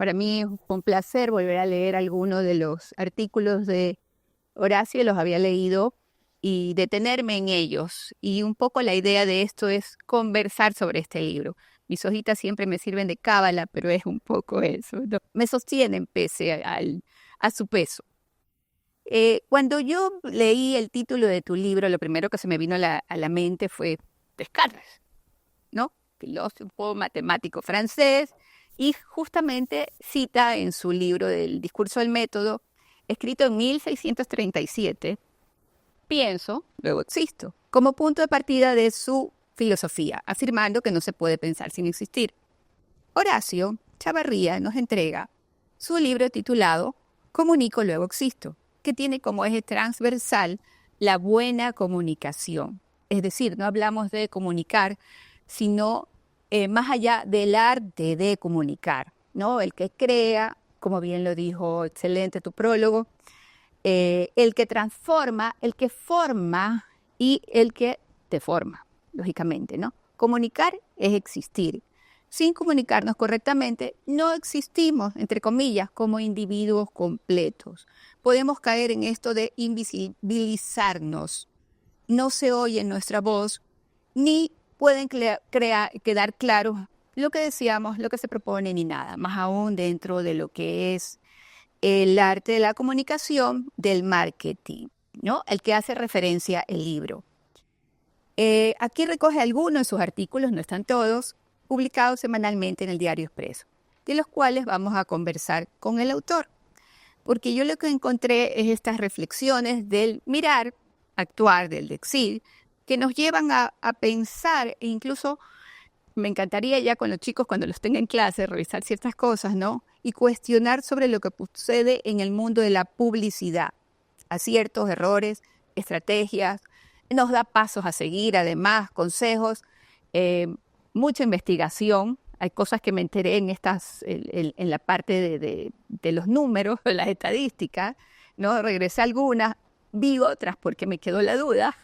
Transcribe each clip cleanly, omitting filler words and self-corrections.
para mí es un placer volver a leer algunos de los artículos de Horacio, los había leído y detenerme en ellos. Y un poco la idea de esto es conversar sobre este libro. Mis hojitas siempre me sirven de cábala, pero es un poco eso, ¿no? Me sostienen pese a su peso. Cuando yo leí el título de tu libro, lo primero que se me vino a la mente fue Descartes, ¿no? Filósofo, matemático francés, y justamente cita en su libro del Discurso del Método, escrito en 1637, pienso, luego existo, como punto de partida de su filosofía, afirmando que no se puede pensar sin existir. Horacio Chavarría nos entrega su libro titulado Comunico, luego existo, que tiene como eje transversal la buena comunicación. Es decir, no hablamos de comunicar, sino más allá del arte de comunicar, ¿no? El que crea, como bien lo dijo, excelente tu prólogo, el que transforma, el que forma y el que te forma, lógicamente, ¿no? Comunicar es existir. Sin comunicarnos correctamente, no existimos, entre comillas, como individuos completos. Podemos caer en esto de invisibilizarnos. No se oye nuestra voz, ni pueden quedar claros lo que deseamos, lo que se propone, ni nada. Más aún dentro de lo que es el arte de la comunicación del marketing, ¿no? El que hace referencia el libro. Aquí recoge algunos de sus artículos, no están todos, publicados semanalmente en el Diario Expreso, de los cuales vamos a conversar con el autor, porque yo lo que encontré es estas reflexiones del mirar, actuar, del decir, que nos llevan a pensar, e incluso me encantaría ya con los chicos cuando los tenga en clase revisar ciertas cosas, ¿no? Y cuestionar sobre lo que sucede en el mundo de la publicidad, aciertos, errores, estrategias, nos da pasos a seguir, además, consejos, mucha investigación. Hay cosas que me enteré en la parte de los números, de las estadísticas, ¿no? Regresé algunas, vi otras porque me quedó la duda,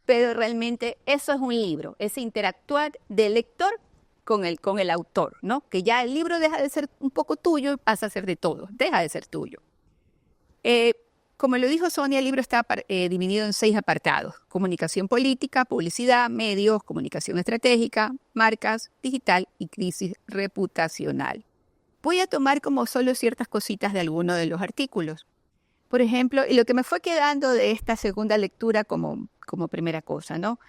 pero realmente eso es un libro, es interactuar del lector con el autor, ¿no? Que ya el libro deja de ser un poco tuyo y pasa a ser de todos, deja de ser tuyo. Como lo dijo Sonia, el libro está dividido en 6 apartados: comunicación política, publicidad, medios, comunicación estratégica, marcas, digital y crisis reputacional. Voy a tomar como solo ciertas cositas de algunos de los artículos. Por ejemplo, y lo que me fue quedando de esta segunda lectura como primera cosa, ¿no?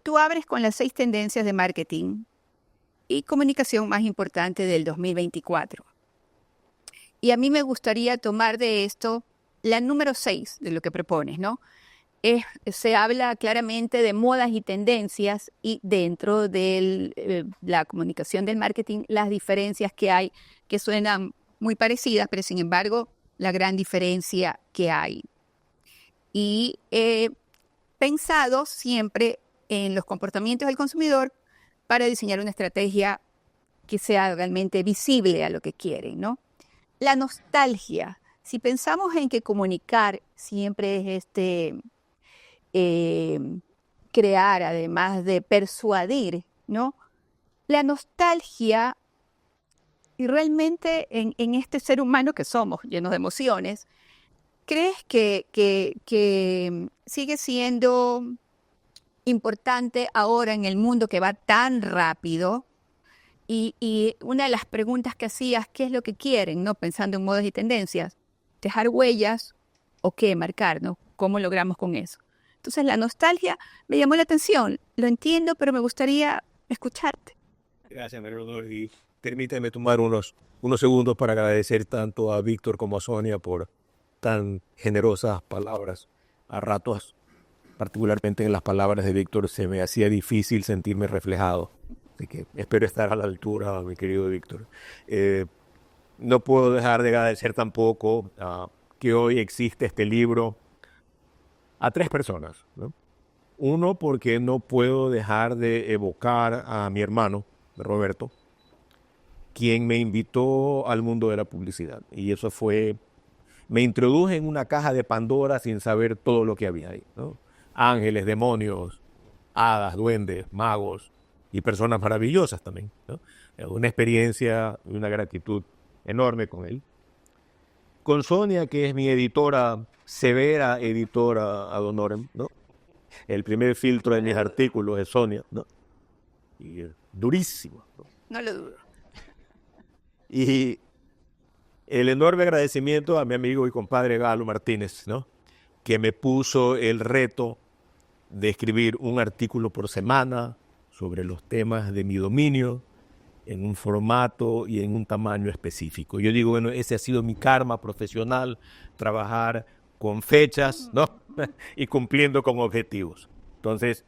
Tú abres con las 6 tendencias de marketing y comunicación más importante del 2024. Y a mí me gustaría tomar de esto la número 6 de lo que propones, ¿no? Se habla claramente de modas y tendencias y dentro de la comunicación del marketing, las diferencias que hay, que suenan muy parecidas, pero sin embargo, la gran diferencia que hay. Y he pensado siempre en los comportamientos del consumidor para diseñar una estrategia que sea realmente visible a lo que quieren, ¿no? La nostalgia. Si pensamos en que comunicar siempre es crear, además de persuadir, ¿no? La nostalgia, y realmente en este ser humano que somos, llenos de emociones, ¿crees que sigue siendo importante ahora en el mundo que va tan rápido? Y una de las preguntas que hacías, ¿qué es lo que quieren, no? Pensando en modas y tendencias, dejar huellas o qué, marcar, ¿no? ¿Cómo logramos con eso? Entonces la nostalgia me llamó la atención, lo entiendo, pero me gustaría escucharte. Gracias, Mario. Y permíteme tomar unos segundos para agradecer tanto a Víctor como a Sonia por tan generosas palabras. A ratos, particularmente en las palabras de Víctor, se me hacía difícil sentirme reflejado. Así que espero estar a la altura, mi querido Víctor. No puedo dejar de agradecer tampoco que hoy existe este libro a 3 personas, ¿no? Uno, porque no puedo dejar de evocar a mi hermano, Roberto, quien me invitó al mundo de la publicidad. Y eso me introduje en una caja de Pandora sin saber todo lo que había ahí, ¿no? Ángeles, demonios, hadas, duendes, magos y personas maravillosas también, ¿no? Una experiencia y una gratitud enorme con él. Con Sonia, que es mi editora, severa editora ad honorem, ¿no? El primer filtro de mis artículos es Sonia, ¿no? Y durísimo, ¿no? No lo dudo. Y el enorme agradecimiento a mi amigo y compadre Galo Martínez, ¿no? Que me puso el reto de escribir un artículo por semana sobre los temas de mi dominio, en un formato y en un tamaño específico. Yo digo, bueno, ese ha sido mi karma profesional, trabajar con fechas, ¿no? Y cumpliendo con objetivos. Entonces,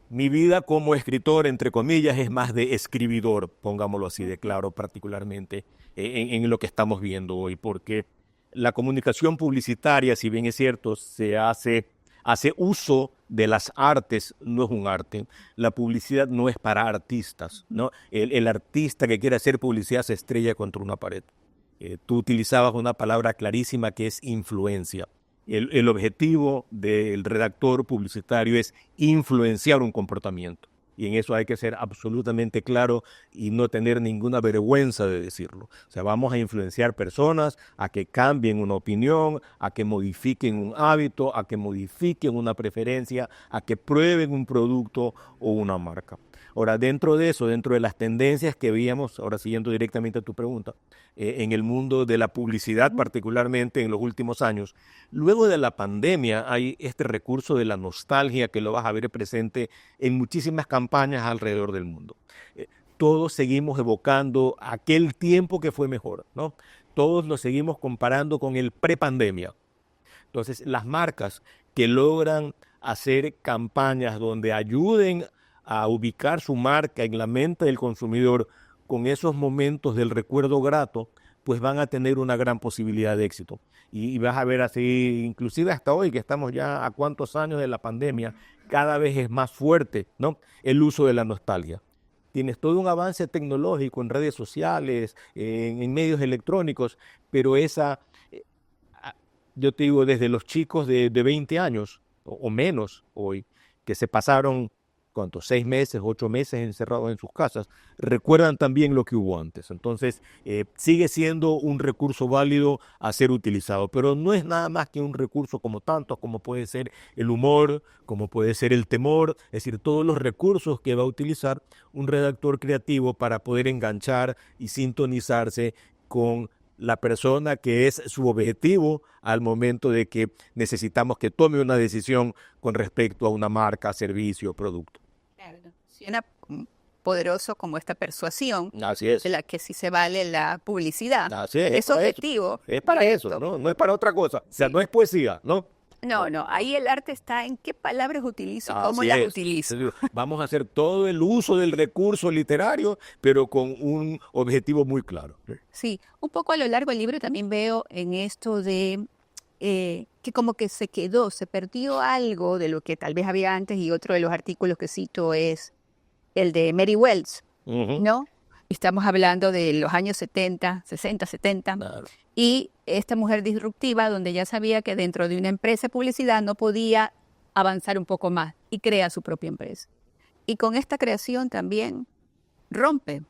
mi vida como escritor, entre comillas, es más de escribidor, pongámoslo así de claro, particularmente en lo que estamos viendo hoy, porque la comunicación publicitaria, si bien es cierto, hace uso de las artes, no es un arte. La publicidad no es para artistas, ¿no? El artista que quiere hacer publicidad se estrella contra una pared. Tú utilizabas una palabra clarísima que es influencia. El objetivo del redactor publicitario es influenciar un comportamiento. Y en eso hay que ser absolutamente claro y no tener ninguna vergüenza de decirlo. O sea, vamos a influenciar personas a que cambien una opinión, a que modifiquen un hábito, a que modifiquen una preferencia, a que prueben un producto o una marca. Ahora, dentro de eso, dentro de las tendencias que veíamos, ahora siguiendo directamente a tu pregunta, en el mundo de la publicidad, particularmente en los últimos años, luego de la pandemia hay este recurso de la nostalgia que lo vas a ver presente en muchísimas campañas alrededor del mundo. Todos seguimos evocando aquel tiempo que fue mejor, ¿no? Todos lo seguimos comparando con el prepandemia. Entonces, las marcas que logran hacer campañas donde ayuden a ubicar su marca en la mente del consumidor con esos momentos del recuerdo grato, pues van a tener una gran posibilidad de éxito. Y vas a ver así, inclusive hasta hoy, que estamos ya a cuántos años de la pandemia, cada vez es más fuerte, ¿no? El uso de la nostalgia. Tienes todo un avance tecnológico en redes sociales, en medios electrónicos, pero yo te digo, desde los chicos de 20 años o menos hoy, que se pasaron ¿cuántos? 6 meses, 8 meses encerrados en sus casas, recuerdan también lo que hubo antes. Entonces, sigue siendo un recurso válido a ser utilizado, pero no es nada más que un recurso como tantos, como puede ser el humor, como puede ser el temor, es decir, todos los recursos que va a utilizar un redactor creativo para poder enganchar y sintonizarse con la persona que es su objetivo al momento de que necesitamos que tome una decisión con respecto a una marca, servicio, producto. Claro, suena poderoso como esta persuasión. Así es. De la que sí se vale la publicidad. Así es objetivo. Es para eso, ¿no? No es para otra cosa. O sea, no es poesía, ¿no? No, ahí el arte está en qué palabras utilizo, cómo las utilizo. Vamos a hacer todo el uso del recurso literario, pero con un objetivo muy claro. Sí, un poco a lo largo del libro también veo en esto de que como que se perdió algo de lo que tal vez había antes, y otro de los artículos que cito es el de Mary Wells, ¿no? Estamos hablando de los años 60, 70. Claro. Y esta mujer disruptiva, donde ya sabía que dentro de una empresa de publicidad no podía avanzar un poco más, y crea su propia empresa. Y con esta creación también rompe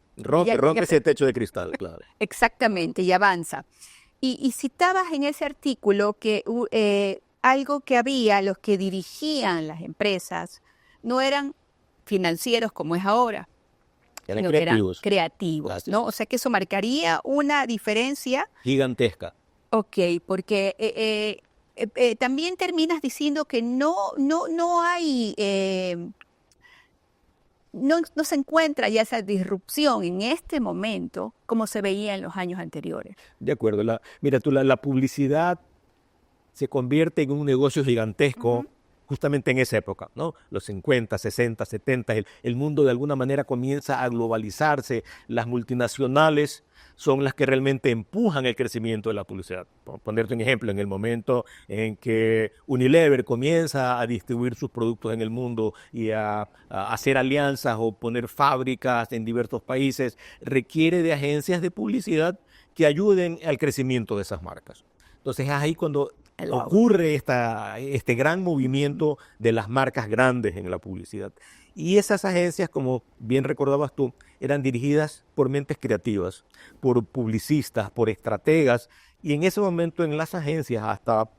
ese techo de cristal, claro. Exactamente, y avanza. Y citabas en ese artículo que algo que había, los que dirigían las empresas, no eran financieros como es ahora, eran creativos. Eran creativos, ¿no? O sea que eso marcaría una diferencia gigantesca. Ok, porque también terminas diciendo que no hay, no se encuentra ya esa disrupción en este momento como se veía en los años anteriores. De acuerdo. Mira tú, la publicidad se convierte en un negocio gigantesco justamente en esa época, ¿no? Los 50, 60, 70, el mundo de alguna manera comienza a globalizarse. Las multinacionales son las que realmente empujan el crecimiento de la publicidad. Por ponerte un ejemplo, en el momento en que Unilever comienza a distribuir sus productos en el mundo y a hacer alianzas o poner fábricas en diversos países, requiere de agencias de publicidad que ayuden al crecimiento de esas marcas. Entonces es ahí cuando ocurre este gran movimiento de las marcas grandes en la publicidad. Y esas agencias, como bien recordabas tú, eran dirigidas por mentes creativas, por publicistas, por estrategas. Y en ese momento en las agencias, hasta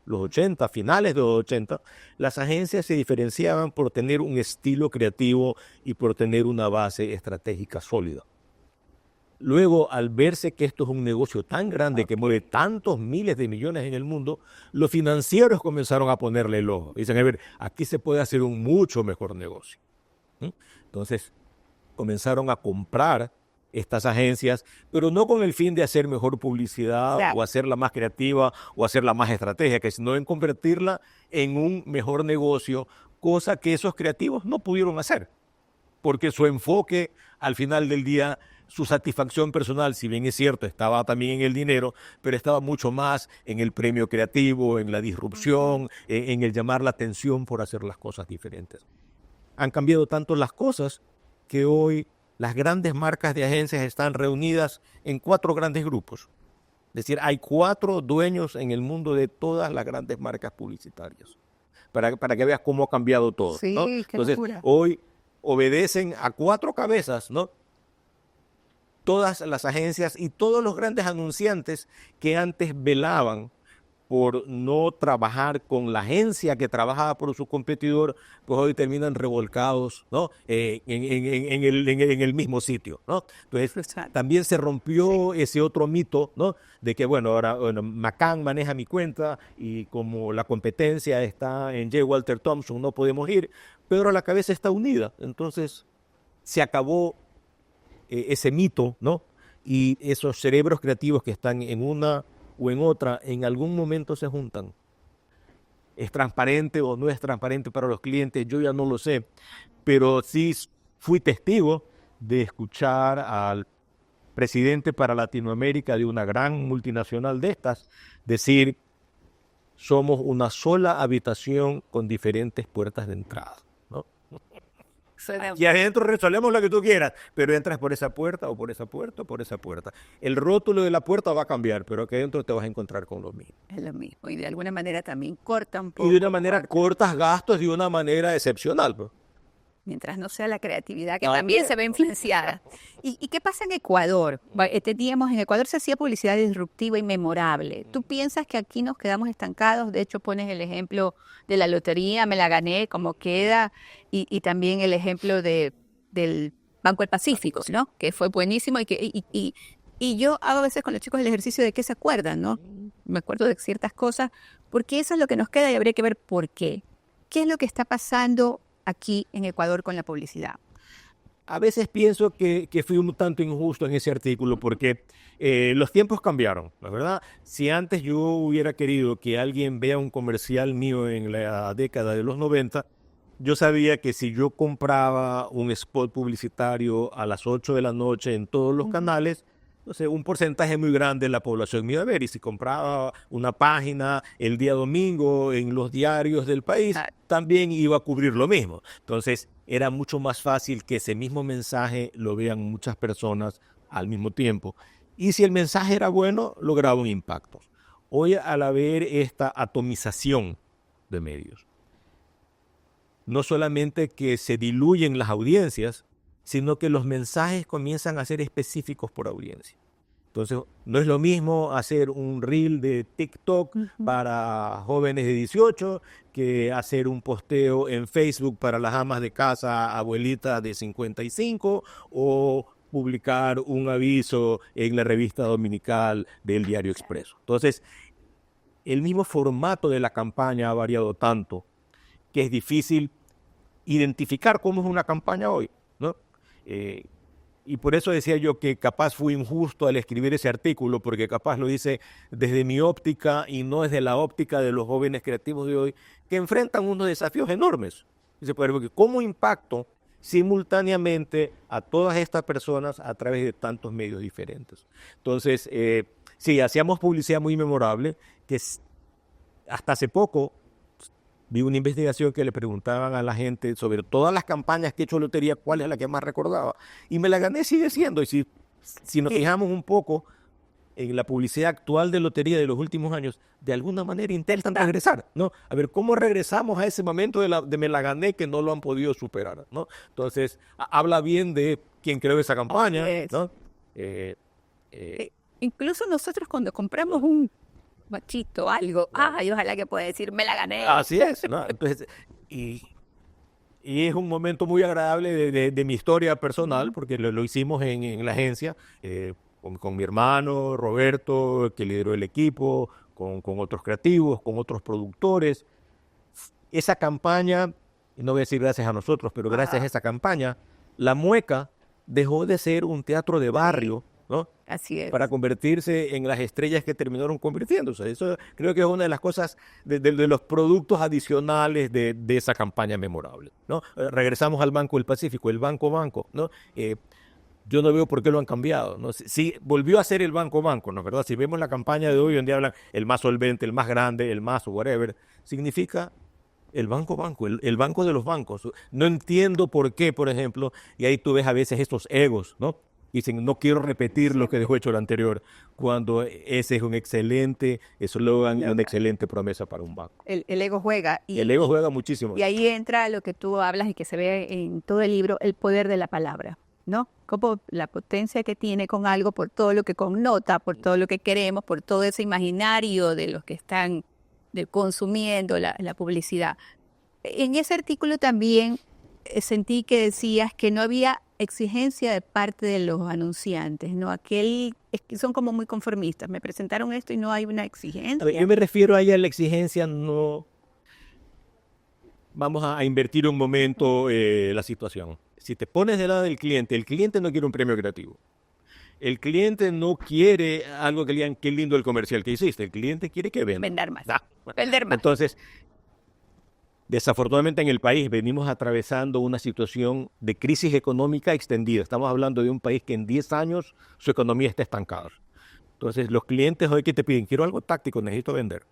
los 80, finales de los 80, las agencias se diferenciaban por tener un estilo creativo y por tener una base estratégica sólida. Luego, al verse que esto es un negocio tan grande que mueve tantos miles de millones en el mundo, los financieros comenzaron a ponerle el ojo. Dicen, a ver, aquí se puede hacer un mucho mejor negocio. Entonces, comenzaron a comprar estas agencias, pero no con el fin de hacer mejor publicidad o hacerla más creativa o hacerla más estratégica, sino en convertirla en un mejor negocio, cosa que esos creativos no pudieron hacer, porque su enfoque al final del día, su satisfacción personal, si bien es cierto, estaba también en el dinero, pero estaba mucho más en el premio creativo, en la disrupción, en el llamar la atención por hacer las cosas diferentes. Han cambiado tanto las cosas que hoy las grandes marcas de agencias están reunidas en 4 grandes grupos. Es decir, hay 4 dueños en el mundo de todas las grandes marcas publicitarias. Para que veas cómo ha cambiado todo, Sí, ¿no? qué Entonces, locura. hoy obedecen a 4 cabezas, ¿no? Todas las agencias y todos los grandes anunciantes que antes velaban por no trabajar con la agencia que trabajaba por su competidor, pues hoy terminan revolcados, ¿no? En el mismo sitio, ¿no? Entonces, también se rompió ese otro mito, ¿no? De que, ahora McCann maneja mi cuenta y como la competencia está en J. Walter Thompson, no podemos ir, pero la cabeza está unida. Entonces, se acabó ese mito, ¿no? Y esos cerebros creativos que están en una o en otra, en algún momento se juntan. ¿Es transparente o no es transparente para los clientes? Yo ya no lo sé, pero sí fui testigo de escuchar al presidente para Latinoamérica de una gran multinacional de estas decir, somos una sola habitación con diferentes puertas de entrada, ¿no? Y adentro resolvemos lo que tú quieras, pero entras por esa puerta o por esa puerta o por esa puerta. El rótulo de la puerta va a cambiar, pero aquí adentro te vas a encontrar con lo mismo. Es lo mismo. Y de alguna manera también corta un poco. Y de una manera cortas gastos de una manera excepcional, pues. Mientras no sea la creatividad, que también se ve influenciada. ¿Y qué pasa en Ecuador? En Ecuador se hacía publicidad disruptiva y memorable. ¿Tú piensas que aquí nos quedamos estancados? De hecho, pones el ejemplo de la lotería, me la gané, como queda, y también el ejemplo del Banco del Pacífico, ¿no? Que fue buenísimo y yo hago a veces con los chicos el ejercicio de qué se acuerdan, ¿no? Me acuerdo de ciertas cosas, porque eso es lo que nos queda y habría que ver por qué. ¿Qué es lo que está pasando aquí en Ecuador con la publicidad? A veces pienso que fui un tanto injusto en ese artículo porque los tiempos cambiaron, la verdad. Si antes yo hubiera querido que alguien vea un comercial mío en la década de los 90, yo sabía que si yo compraba un spot publicitario a las 8 de la noche en todos los canales, no sé, un porcentaje muy grande de la población me iba a ver. Y si compraba una página el día domingo en los diarios del país, también iba a cubrir lo mismo. Entonces, era mucho más fácil que ese mismo mensaje lo vean muchas personas al mismo tiempo. Y si el mensaje era bueno, lograba un impacto. Hoy, al haber esta atomización de medios, no solamente que se diluyen las audiencias, sino que los mensajes comienzan a ser específicos por audiencia. Entonces, no es lo mismo hacer un reel de TikTok para jóvenes de 18 que hacer un posteo en Facebook para las amas de casa, abuelitas de 55, o publicar un aviso en la revista dominical del Diario Expreso. Entonces, el mismo formato de la campaña ha variado tanto que es difícil identificar cómo es una campaña hoy, ¿no? Y por eso decía yo que capaz fui injusto al escribir ese artículo, porque capaz lo hice desde mi óptica y no desde la óptica de los jóvenes creativos de hoy, que enfrentan unos desafíos enormes. Dice, ¿cómo impacto simultáneamente a todas estas personas a través de tantos medios diferentes? Entonces, sí, hacíamos publicidad muy memorable, que hasta hace poco vi una investigación que le preguntaban a la gente sobre todas las campañas que he hecho lotería, cuál es la que más recordaba. Y me la gané, sigue siendo. Y si nos fijamos un poco, en la publicidad actual de lotería de los últimos años, de alguna manera intentan regresar, ¿no? A ver, ¿cómo regresamos a ese momento de me la gané que no lo han podido superar, ¿no? Entonces, habla bien de quien creó esa campaña, ¿no? Incluso nosotros cuando compramos un machito, algo, ay, ojalá que pueda decir, me la gané. Así es, ¿no? Entonces, y es un momento muy agradable de mi historia personal, porque lo hicimos en la agencia, con mi hermano Roberto, que lideró el equipo, con otros creativos, con otros productores. Esa campaña, y no voy a decir gracias a nosotros, pero gracias a esa campaña, La Mueca dejó de ser un teatro de barrio, ¿no? Así es. Para convertirse en las estrellas que terminaron convirtiéndose. Eso creo que es una de las cosas, de los productos adicionales de esa campaña memorable, ¿no? Regresamos al Banco del Pacífico, el Banco, ¿no? Yo no veo por qué lo han cambiado, ¿no? Si volvió a ser el Banco, ¿no? ¿Verdad? Si vemos la campaña de hoy, donde hablan el más solvente, el más grande, el más whatever, significa el Banco, el banco de los bancos. No entiendo por qué, por ejemplo, y ahí tú ves a veces estos egos, ¿no? Dicen, no quiero repetir lo que dejó hecho el anterior, cuando ese es un excelente eslogan y una excelente promesa para un banco. El ego juega. El ego juega muchísimo. Y ahí entra lo que tú hablas y que se ve en todo el libro, el poder de la palabra, ¿no? Como la potencia que tiene con algo por todo lo que connota, por todo lo que queremos, por todo ese imaginario de los que están consumiendo la publicidad. En ese artículo también sentí que decías que no había exigencia de parte de los anunciantes, ¿no? Es que son como muy conformistas. Me presentaron esto y no hay una exigencia. A ver, yo me refiero a ella, la exigencia no... Vamos a invertir un momento la situación. Si te pones del lado del cliente, el cliente no quiere un premio creativo. El cliente no quiere algo que le digan, qué lindo el comercial que hiciste. El cliente quiere que venda. Vender más. Vender más. Entonces, desafortunadamente en el país venimos atravesando una situación de crisis económica extendida. Estamos hablando de un país que en 10 años su economía está estancada. Entonces, los clientes hoy que te piden, quiero algo táctico, necesito vender.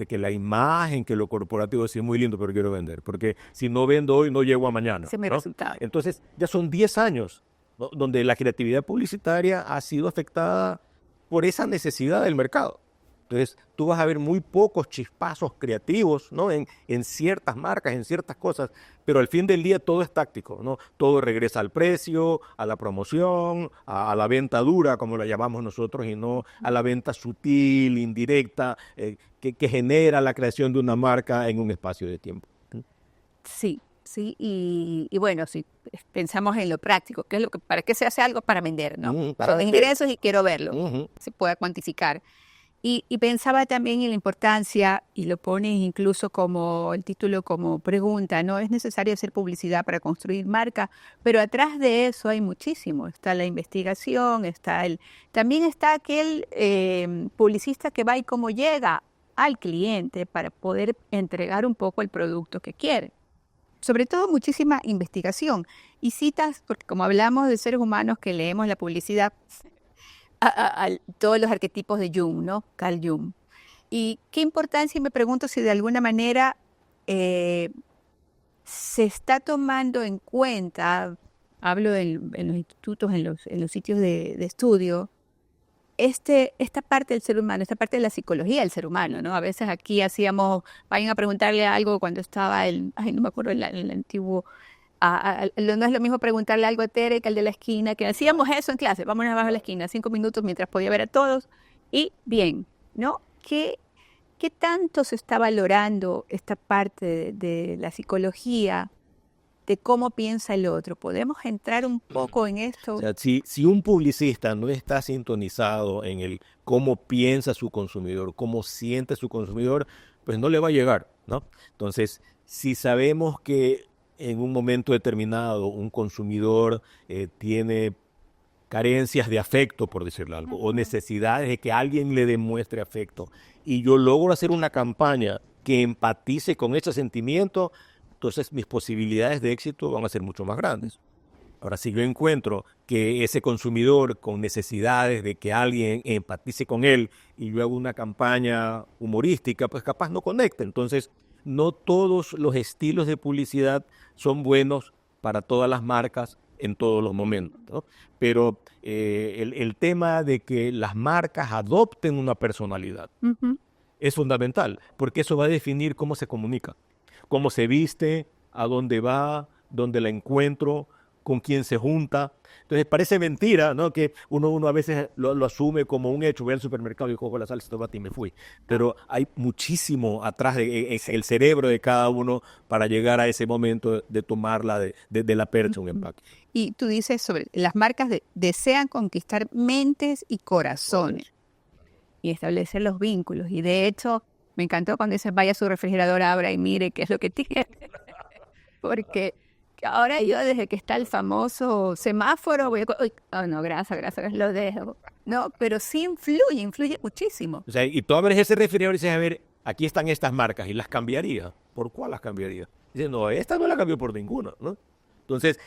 Que la imagen, que lo corporativo sí es muy lindo, pero quiero vender. Porque si no vendo hoy, no llego a mañana. Ese es mi resultado. Entonces, ya son 10 años, ¿no? Donde la creatividad publicitaria ha sido afectada por esa necesidad del mercado. Entonces, tú vas a ver muy pocos chispazos creativos, ¿no? En ciertas marcas, en ciertas cosas, pero al fin del día todo es táctico, ¿no? Todo regresa al precio, a la promoción, a la venta dura, como la llamamos nosotros, y no a la venta sutil, indirecta, que genera la creación de una marca en un espacio de tiempo. Sí, y bueno, si pensamos en lo práctico, ¿qué es ¿para qué se hace algo? Para vender, ¿no? Son ingresos y quiero verlo, se pueda cuantificar. Y pensaba también en la importancia, y lo pones incluso como el título como pregunta, ¿no? Es necesario hacer publicidad para construir marca, pero atrás de eso hay muchísimo. Está la investigación, también está aquel publicista que va y cómo llega al cliente para poder entregar un poco el producto que quiere. Sobre todo muchísima investigación. Y citas, porque como hablamos de seres humanos que leemos la publicidad, a todos los arquetipos de Jung, ¿no? Carl Jung. Y qué importancia, y me pregunto si de alguna manera se está tomando en cuenta, hablo en los institutos, en los sitios de estudio, esta parte del ser humano, esta parte de la psicología del ser humano, ¿no? A veces aquí vayan a preguntarle algo cuando estaba no me acuerdo, el antiguo... no es lo mismo preguntarle algo a Tere que al de la esquina, que hacíamos eso en clase, vámonos abajo a la esquina, 5 minutos mientras podía ver a todos, y bien, ¿no? ¿Qué tanto se está valorando esta parte de la psicología, de cómo piensa el otro? ¿Podemos entrar un poco en esto? O sea, si un publicista no está sintonizado en el cómo piensa su consumidor, cómo siente su consumidor, pues no le va a llegar, ¿no? Entonces, si sabemos que en un momento determinado un consumidor tiene carencias de afecto, por decirlo algo, o necesidades de que alguien le demuestre afecto, y yo logro hacer una campaña que empatice con ese sentimiento, entonces mis posibilidades de éxito van a ser mucho más grandes. Ahora, si yo encuentro que ese consumidor con necesidades de que alguien empatice con él y yo hago una campaña humorística, pues capaz no conecta. Entonces, no todos los estilos de publicidad son buenos para todas las marcas en todos los momentos, ¿no? Pero el tema de que las marcas adopten una personalidad es fundamental, porque eso va a definir cómo se comunica, cómo se viste, a dónde va, dónde la encuentro, con quién se junta. Entonces parece mentira, ¿no? Que uno a veces lo asume como un hecho. Voy al supermercado y cojo la salsa de tomate y me fui. Pero hay muchísimo atrás de el cerebro de cada uno para llegar a ese momento de tomarla de la percha, un empaque. Y tú dices sobre las marcas desean conquistar mentes y corazones y establecer los vínculos. Y de hecho, me encantó cuando dices vaya a su refrigerador, abra y mire qué es lo que tiene. Porque ahora yo, desde que está el famoso semáforo, voy a... Oh, no, gracias, lo dejo. No, pero sí influye muchísimo. O sea, y tú abres ese refrigerador y dices, a ver, aquí están estas marcas, y las cambiaría. ¿Por cuál las cambiaría? Dices, no, esta no la cambio por ninguna, ¿no? Entonces,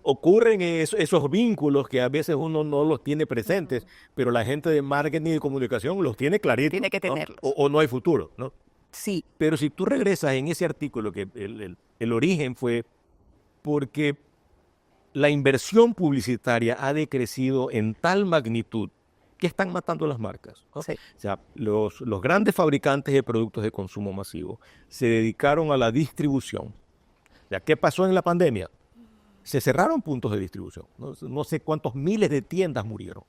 ocurren esos vínculos que a veces uno no los tiene presentes, pero la gente de marketing y comunicación los tiene claritos. Tiene que ¿no? tenerlos. O no hay futuro, ¿no? Sí. Pero si tú regresas en ese artículo, que el origen fue porque la inversión publicitaria ha decrecido en tal magnitud que están matando las marcas, ¿no? Sí. O sea, los grandes fabricantes de productos de consumo masivo se dedicaron a la distribución. O sea, ¿qué pasó en la pandemia? Se cerraron puntos de distribución. No sé cuántos miles de tiendas murieron.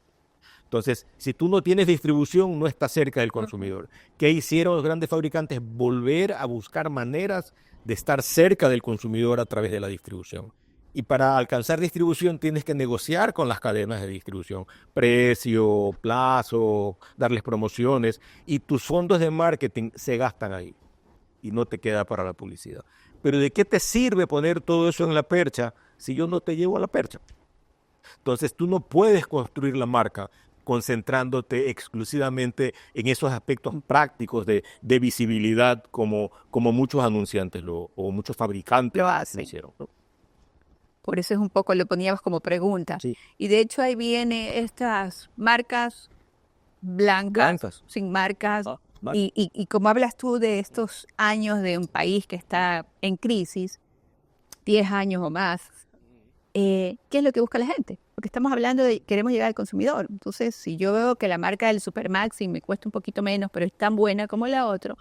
Entonces, si tú no tienes distribución, no estás cerca del consumidor. ¿Qué hicieron los grandes fabricantes? Volver a buscar maneras de estar cerca del consumidor a través de la distribución. Y para alcanzar distribución tienes que negociar con las cadenas de distribución. Precio, plazo, darles promociones. Y tus fondos de marketing se gastan ahí. Y no te queda para la publicidad. Pero ¿de qué te sirve poner todo eso en la percha si yo no te llevo a la percha? Entonces tú no puedes construir la marca concentrándote exclusivamente en esos aspectos prácticos de visibilidad como muchos anunciantes o muchos fabricantes Lo hacen. lo hicieron, ¿no? Por eso es un poco, lo poníamos como pregunta. Sí. Y de hecho ahí viene estas marcas blancas. Sin marcas. Y como hablas tú de estos años de un país que está en crisis, 10 años o más, ¿qué es lo que busca la gente? Porque estamos hablando de queremos llegar al consumidor. Entonces, si yo veo que la marca del Supermaxi me cuesta un poquito menos, pero es tan buena como la otra,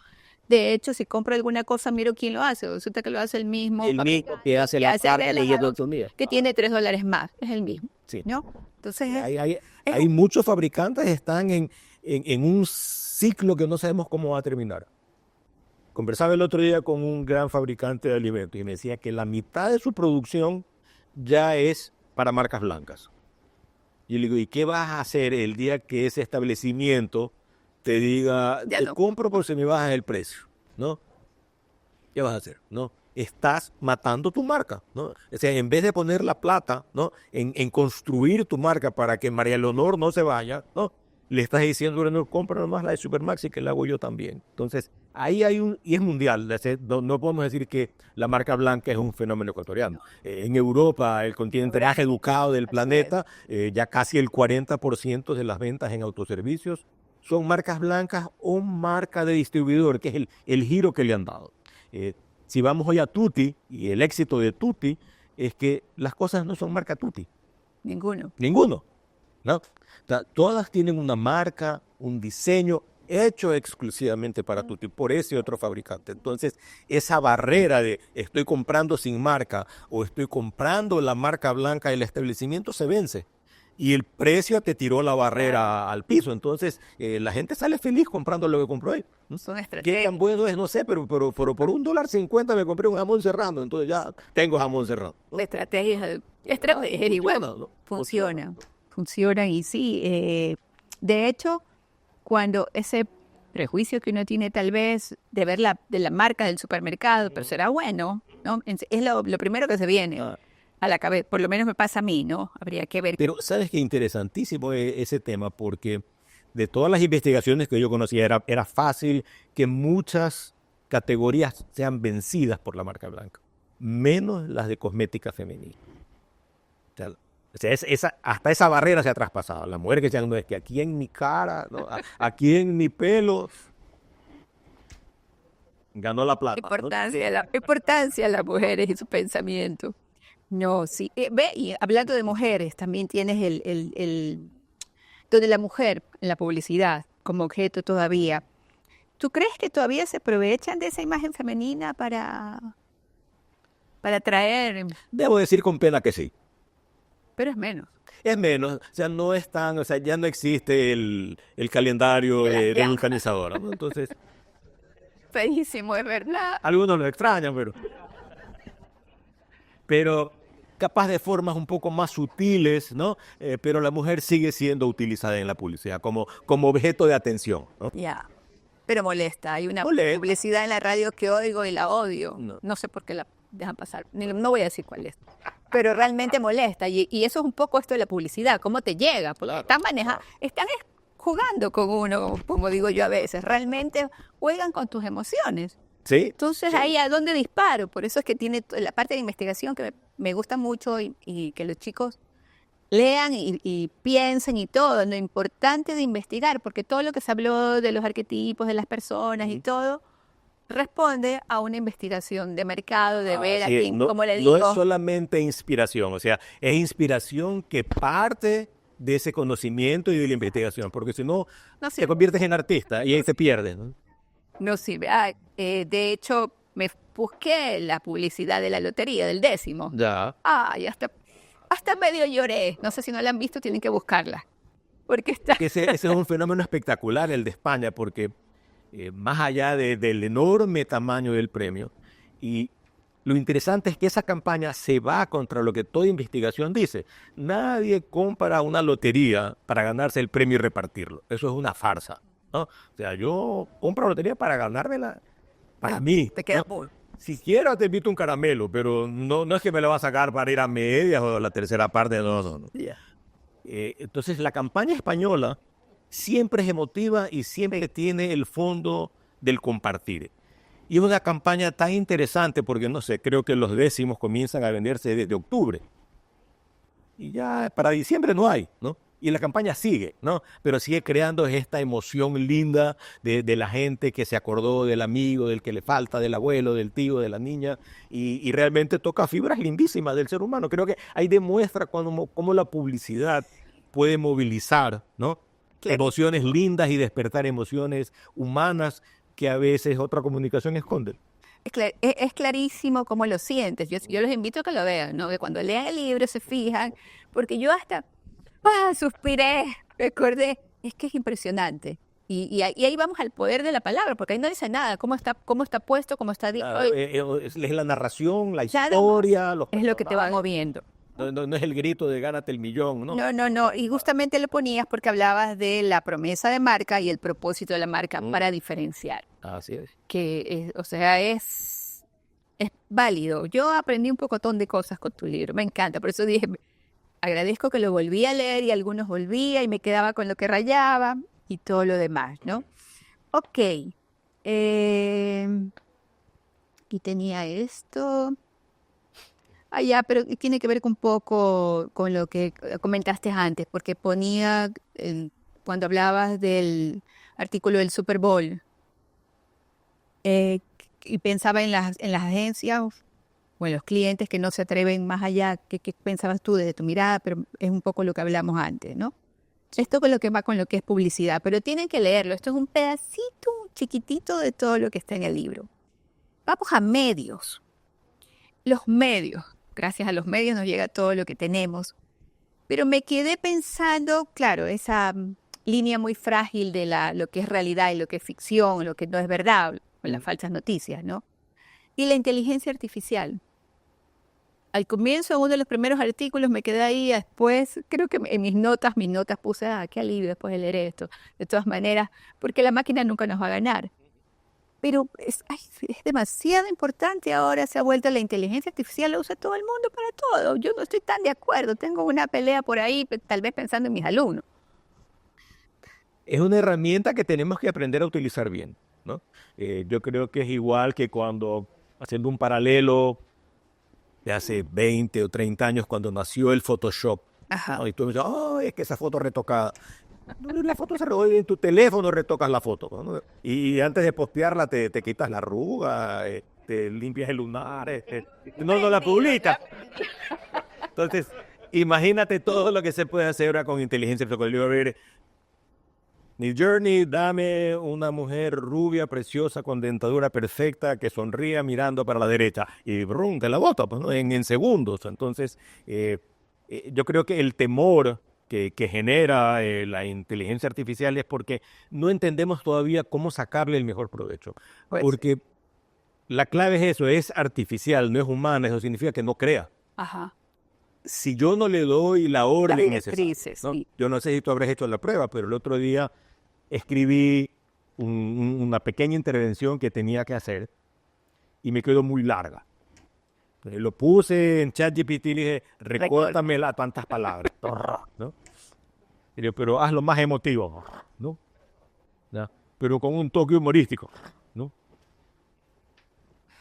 de hecho, si compro alguna cosa, miro quién lo hace. Resulta que lo hace el mismo. El mismo que hace la parte de economía. Que tiene $3 más. Es el mismo. Sí. ¿No? Entonces, hay muchos fabricantes que están en un ciclo que no sabemos cómo va a terminar. Conversaba el otro día con un gran fabricante de alimentos y me decía que la mitad de su producción ya es para marcas blancas. Y yo le digo, ¿y qué vas a hacer el día que ese establecimiento te diga, te compro por si me bajas el precio, ¿no? ¿Qué vas a hacer? ¿No? Estás matando tu marca, ¿no? O sea, en vez de poner la plata, ¿no? en construir tu marca para que María Leonor no se vaya, ¿no? Le estás diciendo, bueno, compra nomás la de Supermaxi que la hago yo también. Entonces, ahí hay y es mundial, no podemos decir que la marca blanca es un fenómeno ecuatoriano. En Europa, el continente más educado del planeta, ya casi el 40% de las ventas en autoservicios son marcas blancas o marca de distribuidor, que es el giro que le han dado. Si vamos hoy a Tutti, y el éxito de Tutti es que las cosas no son marca Tutti. Ninguno. ¿No? O sea, todas tienen una marca, un diseño hecho exclusivamente para Tutti, por ese otro fabricante. Entonces, esa barrera de estoy comprando sin marca o estoy comprando la marca blanca del establecimiento se vence. Y el precio te tiró la barrera al piso. Entonces, la gente sale feliz comprando lo que compró él. Son estrategias. ¿Qué tan bueno es? No sé, pero por $1.50 me compré un jamón serrano. Entonces ya tengo jamón serrano, ¿no? Estrategia igual. ¿No? Funciona y sí. De hecho, cuando ese prejuicio que uno tiene tal vez de ver de la marca del supermercado, pero será bueno, ¿no? Es lo primero que se viene a la cabeza. Por lo menos me pasa a mí, ¿no? Habría que ver. Pero sabes que interesantísimo ese tema, porque de todas las investigaciones que yo conocía era fácil que muchas categorías sean vencidas por la marca blanca, menos las de cosmética femenina. O sea, hasta esa barrera se ha traspasado. La mujer que decían, no, es que aquí en mi cara, ¿no? Aquí en mi pelo, ganó la plata. Importancia de las mujeres y su pensamiento. No, sí. Ve, y hablando de mujeres, también tienes donde la mujer en la publicidad como objeto todavía. ¿Tú crees que todavía se aprovechan de esa imagen femenina para atraer? Debo decir con pena que sí. Pero es menos. Es menos, o sea, no es tan, o sea, ya no existe el calendario de vulcanizadora, ¿no? Entonces, Feísimo, es verdad. algunos lo extrañan, pero capaz de formas un poco más sutiles, ¿no? Pero la mujer sigue siendo utilizada en la publicidad como objeto de atención, ¿no? Ya. Pero molesta. Hay una Molesta. publicidad en la radio que oigo y la odio. No. No sé por qué la dejan pasar. No voy a decir cuál es. Pero realmente molesta. Y eso es un poco esto de la publicidad. ¿Cómo te llega? Porque Claro, están manejando, están jugando con uno, como digo yo a veces. Realmente juegan con tus emociones. Sí. Entonces, ahí a dónde disparo. Por eso es que tiene la parte de investigación que me gusta mucho y que los chicos lean y piensen y todo, lo importante de investigar, porque todo lo que se habló de los arquetipos de las personas y todo, responde a una investigación de mercado, de ver a Sí, quién, no, como le no digo. es solamente inspiración, o sea, es inspiración que parte de ese conocimiento y de la investigación, porque si no, No te sirve. conviertes en artista y ahí te pierdes, ¿no? No sirve. De hecho, me busqué la publicidad de la lotería del 10º. Ya. Ay, hasta medio lloré. No sé si no la han visto, tienen que buscarla. Porque está... Ese es un fenómeno espectacular, el de España, porque más allá del enorme tamaño del premio, y lo interesante es que esa campaña se va contra lo que toda investigación dice. Nadie compra una lotería para ganarse el premio y repartirlo. Eso es una farsa, ¿no? O sea, yo compro lotería para ganármela para mí, Te queda ¿no? muy... Si quiero te invito un caramelo, pero no es que me lo va a sacar para ir a medias o a la tercera parte, no. Ya. Entonces la campaña española siempre es emotiva y siempre tiene el fondo del compartir. Y es una campaña tan interesante porque, no sé, creo que los 10º comienzan a venderse desde octubre. Y ya para diciembre no hay, ¿no? Y la campaña sigue, ¿no? Pero sigue creando esta emoción linda de la gente que se acordó del amigo, del que le falta, del abuelo, del tío, de la niña, y realmente toca fibras lindísimas del ser humano. Creo que ahí demuestra cómo la publicidad puede movilizar, ¿no? Claro. Emociones lindas y despertar emociones humanas que a veces otra comunicación esconde. Es clarísimo cómo lo sientes. Yo los invito a que lo vean, ¿no? Que cuando lean el libro se fijan, porque yo hasta suspiré, recordé. Es que es impresionante. Y ahí vamos al poder de la palabra, porque ahí no dice nada, cómo está puesto, cómo está dicho. Es la narración, la Nada historia, los es lo que te va personajes. moviendo. No es el grito de gánate el millón, ¿no? No. Y justamente lo ponías porque hablabas de la promesa de marca y el propósito de la marca para diferenciar. Así es. Que, o sea, es válido. Yo aprendí un pocotón de cosas con tu libro, me encanta. Por eso dije, agradezco que lo volví a leer y algunos volvía y me quedaba con lo que rayaba y todo lo demás, ¿no? Ok. Aquí tenía esto. Ya, pero tiene que ver un poco con lo que comentaste antes, porque ponía, cuando hablabas del artículo del Super Bowl, y pensaba en las agencias o en los clientes que no se atreven más allá. ¿Qué pensabas tú desde tu mirada? Pero es un poco lo que hablamos antes, ¿no? Esto con lo que va con lo que es publicidad, pero tienen que leerlo. Esto es un pedacito chiquitito de todo lo que está en el libro. Vamos a medios. Los medios. Gracias a los medios nos llega todo lo que tenemos. Pero me quedé pensando, claro, esa línea muy frágil de lo que es realidad y lo que es ficción, lo que no es verdad, con las falsas noticias, ¿no? Y la inteligencia artificial. Al comienzo, en uno de los primeros artículos, me quedé ahí, después, creo que en mis notas puse, qué alivio después de leer esto, de todas maneras, porque la máquina nunca nos va a ganar. Pero es demasiado importante ahora, se ha vuelto la inteligencia artificial, la usa todo el mundo para todo. Yo no estoy tan de acuerdo, tengo una pelea por ahí, tal vez pensando en mis alumnos. Es una herramienta que tenemos que aprender a utilizar bien, ¿no? Yo creo que es igual que cuando, haciendo un paralelo de hace 20 o 30 años, cuando nació el Photoshop, ¿no? Y tú me dices, es que esa foto retocada. La foto se revuelve en tu teléfono, retocas la foto, ¿no? Y antes de postearla te quitas la arruga, te limpias el lunar, no la publicas. Entonces, imagínate todo lo que se puede hacer ahora con inteligencia artificial. A ver, mi journey, dame una mujer rubia, preciosa, con dentadura perfecta, que sonría mirando para la derecha. Y brum, te la boto, pues, ¿no? en segundos. Entonces, yo creo que el temor que genera la inteligencia artificial es porque no entendemos todavía cómo sacarle el mejor provecho. Pues, Porque la clave es eso, es artificial, no es humana. Eso significa que no crea. ajá. Si yo no le doy la orden directrices, necesaria, ¿no? sí. Yo no sé si tú habrás hecho la prueba, pero el otro día escribí una pequeña intervención que tenía que hacer y me quedó muy larga. Entonces, lo puse en ChatGPT y le dije, recórtamela a tantas palabras, ¿no? Y yo, pero hazlo más emotivo, ¿no? ¿Ya? Pero con un toque humorístico, ¿no?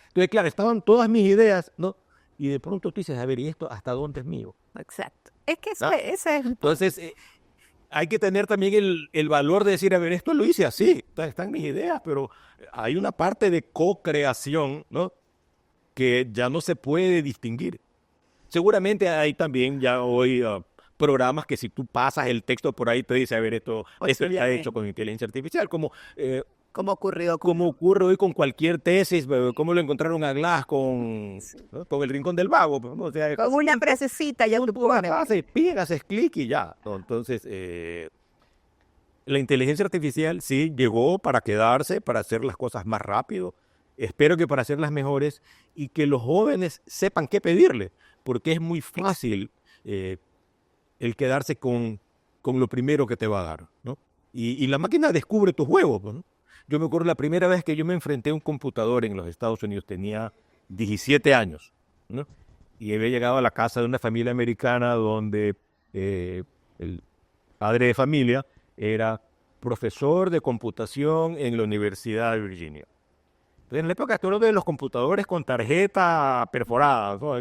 Entonces, claro, estaban todas mis ideas, ¿no? Y de pronto tú dices, a ver, ¿y esto hasta dónde es mío? Exacto. Es que ¿No? ese es... Entonces, hay que tener también el valor de decir, a ver, esto lo hice así, están mis ideas, pero hay una parte de co-creación, ¿no? Que ya no se puede distinguir. Seguramente hay también ya hoy programas que si tú pasas el texto por ahí te dice, a ver, esto está hecho con inteligencia artificial, como ¿Cómo ocurrió? como ocurre hoy con cualquier tesis, cómo lo encontraron a Glass con, ¿no? Con el Rincón del Vago. ¿No? O sea, Con una frasecita ya tú pones. haces ping, haces clic y ya. ¿No? Entonces, la inteligencia artificial sí llegó para quedarse, para hacer las cosas más rápido. Espero que para hacerlas mejores y que los jóvenes sepan qué pedirle, porque es muy fácil el quedarse con lo primero que te va a dar, ¿no? Y la máquina descubre tus huevos, ¿no? Yo me acuerdo la primera vez que yo me enfrenté a un computador en los Estados Unidos, tenía 17 años, ¿no? Y había llegado a la casa de una familia americana donde el padre de familia era profesor de computación en la Universidad de Virginia. Entonces, en la época estoy hablando de los computadores con tarjeta perforada, ¿no?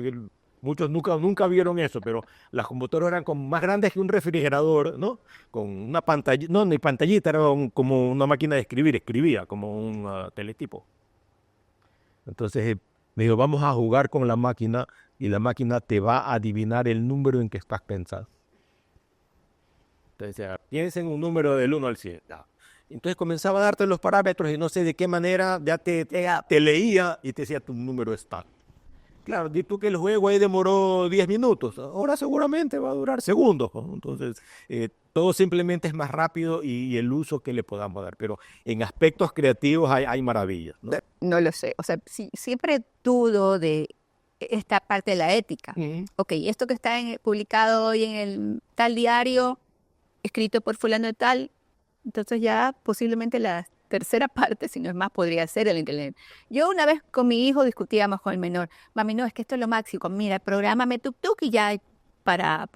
Muchos nunca vieron eso, pero las computadoras eran como más grandes que un refrigerador, ¿no? Con una pantalla, no, ni pantallita, era como una máquina de escribir, escribía como un teletipo. Entonces me dijo, vamos a jugar con la máquina y la máquina te va a adivinar el número en que estás pensando. Entonces, piensa en un número del 1 al 100. Entonces comenzaba a darte los parámetros y no sé de qué manera ya te leía y te decía tu número es tal. Claro, di tú que el juego ahí demoró 10 minutos, ahora seguramente va a durar segundos, ¿no? Entonces, todo simplemente es más rápido y el uso que le podamos dar. Pero en aspectos creativos hay maravillas, ¿no? No lo sé. O sea, siempre dudo de esta parte de la ética. Ok, esto que está publicado hoy en el tal diario, escrito por fulano de tal, entonces ya posiblemente la tercera parte, si no es más, podría ser el internet. Yo una vez con mi hijo discutíamos con el menor, mami, no, es que esto es lo máximo, mira, prográmame tuk-tuk y ya para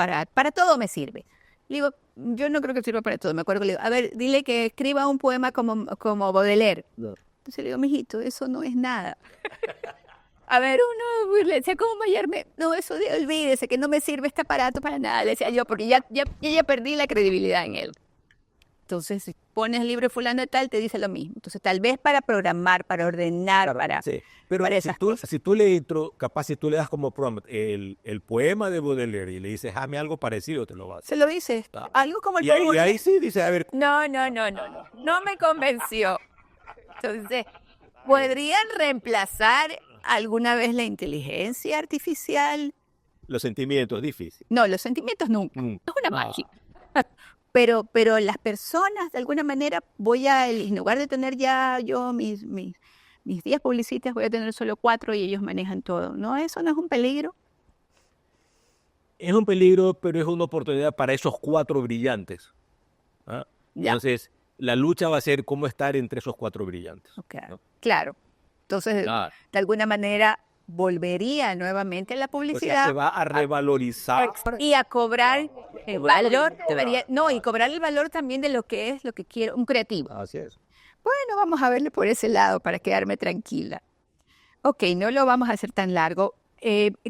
todo me sirve. Le digo, yo no creo que sirva para todo, me acuerdo que le digo, a ver, dile que escriba un poema como Baudelaire. No. Entonces le digo, mijito, eso no es nada. A ver, uno le decía, ¿cómo hallarme? No, eso olvídese, que no me sirve este aparato para nada, le decía yo, porque ya perdí la credibilidad en él. Entonces, si pones el libro fulano de tal, te dice lo mismo. Entonces, tal vez para programar, para ordenar, claro, para... Sí, pero para si tú capaz si tú le das como prompt el poema de Baudelaire y le dices, hazme algo parecido, te lo va a hacer. Se lo dices, algo como el y ahí sí dice, a ver... No me convenció. Entonces, ¿podrían reemplazar alguna vez la inteligencia artificial? Los sentimientos, difícil. No, los sentimientos nunca. Es una máquina. Pero las personas, de alguna manera, en lugar de tener ya yo mis 10 publicistas, voy a tener solo 4 y ellos manejan todo. ¿No? ¿Eso no es un peligro? Es un peligro, pero es una oportunidad para esos 4 brillantes. ¿Ah? Entonces, la lucha va a ser cómo estar entre esos 4 brillantes. Okay. ¿No? Claro. Entonces, de alguna manera, volvería nuevamente a la publicidad. O sea, se va a revalorizar. Y a cobrar el valor. Y cobrar el valor también de lo que quiero, un creativo. Así es. Bueno, vamos a verle por ese lado para quedarme tranquila. Ok, no lo vamos a hacer tan largo.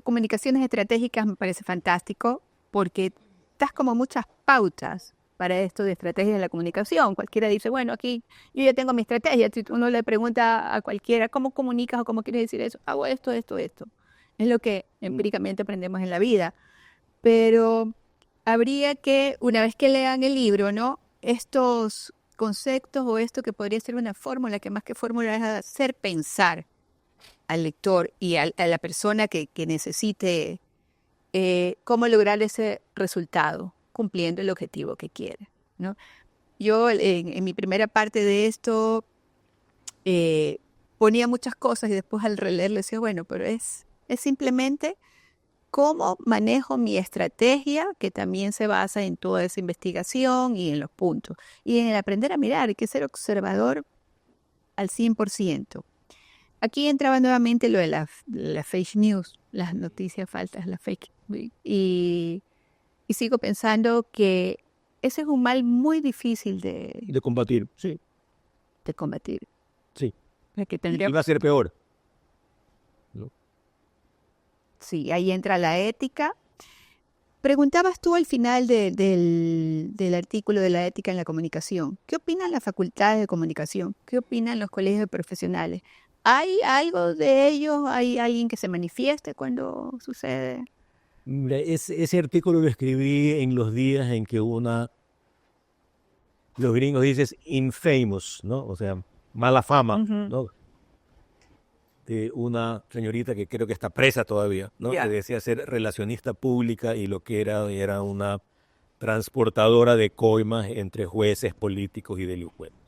Comunicaciones estratégicas me parece fantástico porque das como muchas pautas para esto de estrategias de la comunicación. Cualquiera dice, bueno, aquí yo ya tengo mi estrategia. Si uno le pregunta a cualquiera, ¿cómo comunicas o cómo quieres decir eso? Hago esto, esto, esto. Es lo que empíricamente aprendemos en la vida. Pero habría que, una vez que lean el libro, ¿no? Estos conceptos o esto que podría ser una fórmula, que más que fórmula es hacer pensar al lector y a la persona que necesite cómo lograr ese resultado, cumpliendo el objetivo que quiere, ¿no? Yo en mi primera parte de esto ponía muchas cosas y después al releerlo decía, bueno, pero es simplemente cómo manejo mi estrategia, que también se basa en toda esa investigación y en los puntos. Y en el aprender a mirar, hay que ser observador al 100%. Aquí entraba nuevamente lo de la fake news, las noticias falsas, la fake. Y sigo pensando que ese es un mal muy difícil De combatir, sí. de combatir. Sí. Que Y va a ser peor. ¿No? Sí, ahí entra la ética. Preguntabas tú al final del artículo de la ética en la comunicación. ¿Qué opinan las facultades de comunicación? ¿Qué opinan los colegios de profesionales? ¿Hay algo de ellos? ¿Hay alguien que se manifieste cuando sucede? Mira, ese artículo lo escribí en los días en que los gringos dicen infamous, ¿no? O sea, mala fama, ¿no? De una señorita que creo que está presa todavía, ¿no? Que decía ser relacionista pública y lo que era una transportadora de coimas entre jueces, políticos y delincuentes.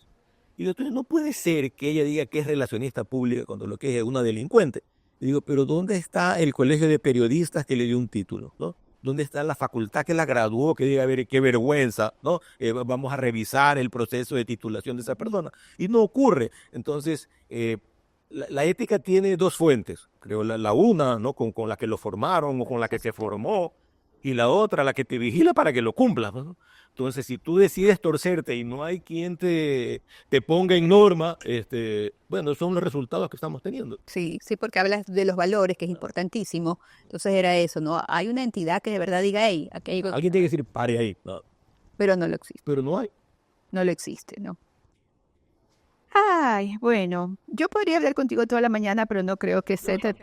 Y entonces no puede ser que ella diga que es relacionista pública cuando lo que es una delincuente. Y digo, pero ¿dónde está el colegio de periodistas que le dio un título, ¿no? ¿Dónde está la facultad que la graduó, que diga, a ver, qué vergüenza, ¿no? Vamos a revisar el proceso de titulación de esa persona? Y no ocurre. Entonces, la ética tiene dos fuentes, creo, la una, ¿no? Con la que lo formaron o con la que se formó, y la otra, la que te vigila para que lo cumplas, ¿no? Entonces, si tú decides torcerte y no hay quien te ponga en norma, bueno, son los resultados que estamos teniendo. Sí, sí, porque hablas de los valores, que es importantísimo. Entonces era eso, ¿no? Hay una entidad que de verdad diga, hey, aquí hay... Alguien tiene que decir, pare ahí. No, Pero no lo existe, pero no hay. no lo existe, ¿no? Ay, bueno, yo podría hablar contigo toda la mañana, pero no creo que se te...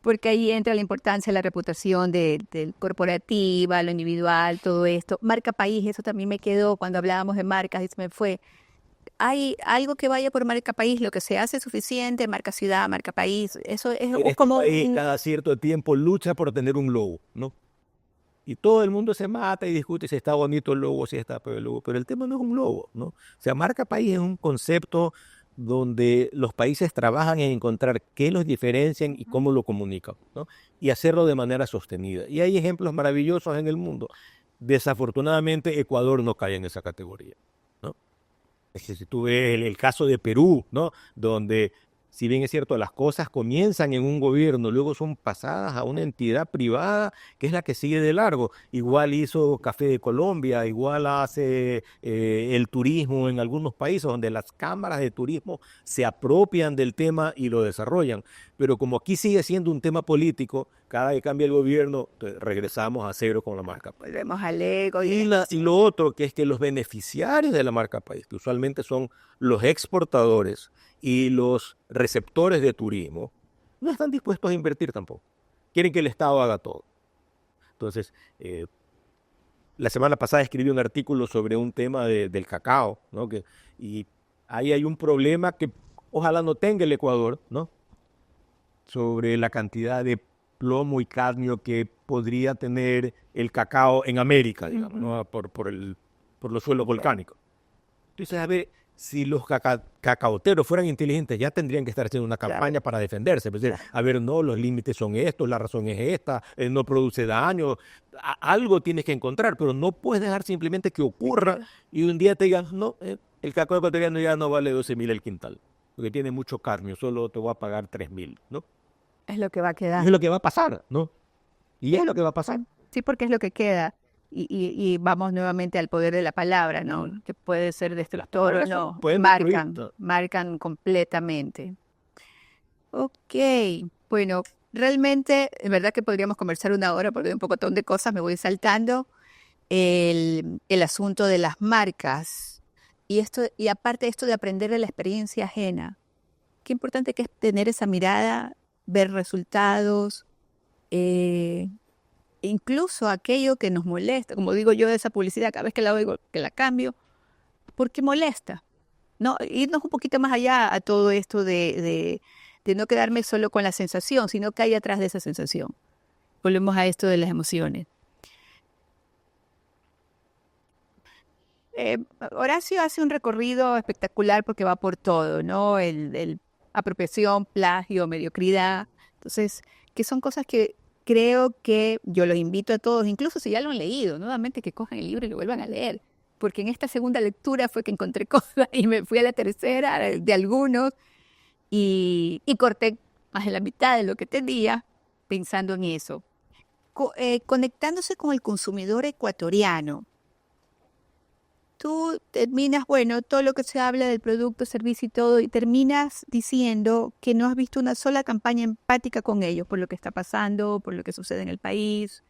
porque ahí entra la importancia de la reputación del corporativa, lo individual, todo esto. Marca país, eso también me quedó cuando hablábamos de marcas y se me fue. Hay algo que vaya por marca país, lo que se hace es suficiente, marca ciudad, marca país, eso es como... País, cada cierto tiempo lucha por tener un logo, ¿no? Y todo el mundo se mata y discute si está bonito el logo, si está feo el logo, pero el tema no es un logo, ¿no? O sea, marca país es un concepto donde los países trabajan en encontrar qué los diferencian y cómo lo comunican, ¿no? Y hacerlo de manera sostenida. Y hay ejemplos maravillosos en el mundo. Desafortunadamente, Ecuador no cae en esa categoría, ¿no? Es que si tú ves el caso de Perú, ¿no? Donde, si bien es cierto, las cosas comienzan en un gobierno, luego son pasadas a una entidad privada que es la que sigue de largo. Igual hizo Café de Colombia, igual hace el turismo en algunos países donde las cámaras de turismo se apropian del tema y lo desarrollan. Pero como aquí sigue siendo un tema político, cada que cambia el gobierno, regresamos a cero con la marca país. Volvemos al ego. Y lo otro, que es que los beneficiarios de la marca país, que usualmente son los exportadores y los receptores de turismo, no están dispuestos a invertir tampoco. Quieren que el Estado haga todo. Entonces, la semana pasada escribí un artículo sobre un tema del cacao, ¿no? Y ahí hay un problema que ojalá no tenga el Ecuador, ¿no? Sobre la cantidad de plomo y cadmio que podría tener el cacao en América, digamos, ¿no? por los suelos volcánicos. Entonces, a ver, si los cacaoteros fueran inteligentes, ya tendrían que estar haciendo una campaña para defenderse. Es decir, a ver, no, los límites son estos, la razón es esta, no produce daño. Algo tienes que encontrar, pero no puedes dejar simplemente que ocurra y un día te digan, no, el cacao ecuatoriano ya no vale 12.000 el quintal, porque tiene mucho cadmio, solo te voy a pagar 3.000, ¿no? Es lo que va a quedar. Es lo que va a pasar, ¿no? Y es lo que va a pasar. Sí, porque es lo que queda. Y vamos nuevamente al poder de la palabra, ¿no? Que puede ser destructor o no. Marcan completamente. Ok, bueno, realmente, es verdad que podríamos conversar una hora porque hay un pocotón de cosas, me voy saltando, el asunto de las marcas y aparte esto de aprender de la experiencia ajena. Qué importante que es tener esa mirada, ver resultados, incluso aquello que nos molesta, como digo yo de esa publicidad, cada vez que la oigo, que la cambio, porque molesta, ¿no? Irnos un poquito más allá a todo esto de no quedarme solo con la sensación, sino que hay atrás de esa sensación. Volvemos a esto de las emociones. Horacio hace un recorrido espectacular porque va por todo, ¿no? El apropiación, plagio, mediocridad. Entonces, que son cosas que creo que yo los invito a todos, incluso si ya lo han leído, nuevamente que cojan el libro y lo vuelvan a leer. Porque en esta segunda lectura fue que encontré cosas y me fui a la tercera de algunos y corté más de la mitad de lo que tenía pensando en eso. Conectándose con el consumidor ecuatoriano. Tú terminas, bueno, todo lo que se habla del producto, servicio y todo, y terminas diciendo que no has visto una sola campaña empática con ellos por lo que está pasando, por lo que sucede en el país,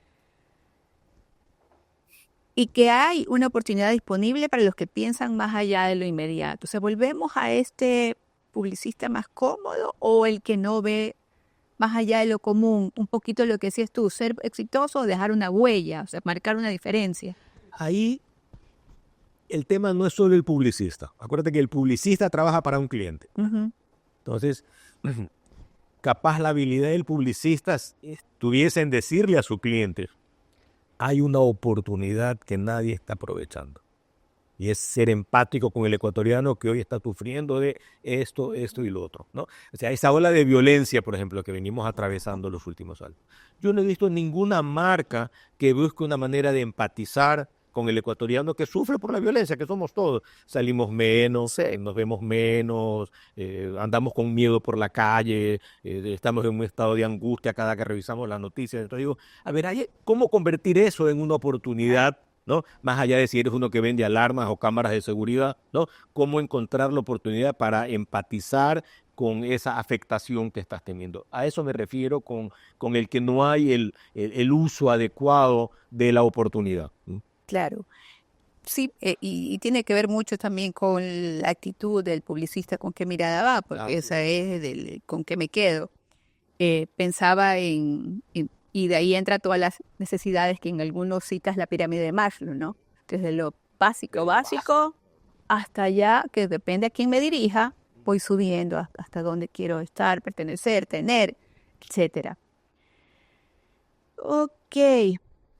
y que hay una oportunidad disponible para los que piensan más allá de lo inmediato. O sea, volvemos a este publicista más cómodo o el que no ve más allá de lo común, un poquito lo que decías tú, ser exitoso o dejar una huella, o sea, marcar una diferencia. Ahí el tema no es solo el publicista. Acuérdate que el publicista trabaja para un cliente. Uh-huh. Entonces, capaz la habilidad del publicista estuviese en decirle a su cliente, hay una oportunidad que nadie está aprovechando. Y es ser empático con el ecuatoriano que hoy está sufriendo de esto y lo otro, ¿no? O sea, esa ola de violencia, por ejemplo, que venimos atravesando los últimos años. Yo no he visto ninguna marca que busque una manera de empatizar con el ecuatoriano que sufre por la violencia, que somos todos. Salimos menos, nos vemos menos, andamos con miedo por la calle, estamos en un estado de angustia cada que revisamos las noticias. Entonces digo, a ver, ¿cómo convertir eso en una oportunidad? ¿No? Más allá de si eres uno que vende alarmas o cámaras de seguridad, ¿no? ¿Cómo encontrar la oportunidad para empatizar con esa afectación que estás teniendo? A eso me refiero con el que no hay el uso adecuado de la oportunidad. Claro. Sí, y tiene que ver mucho también con la actitud del publicista, con qué mirada va, porque esa es con qué me quedo. Pensaba y de ahí entra todas las necesidades que en algunos citas la pirámide de Maslow, ¿no? Desde lo básico, hasta allá, que depende a quién me dirija, voy subiendo hasta dónde quiero estar, pertenecer, tener, etcétera. Ok,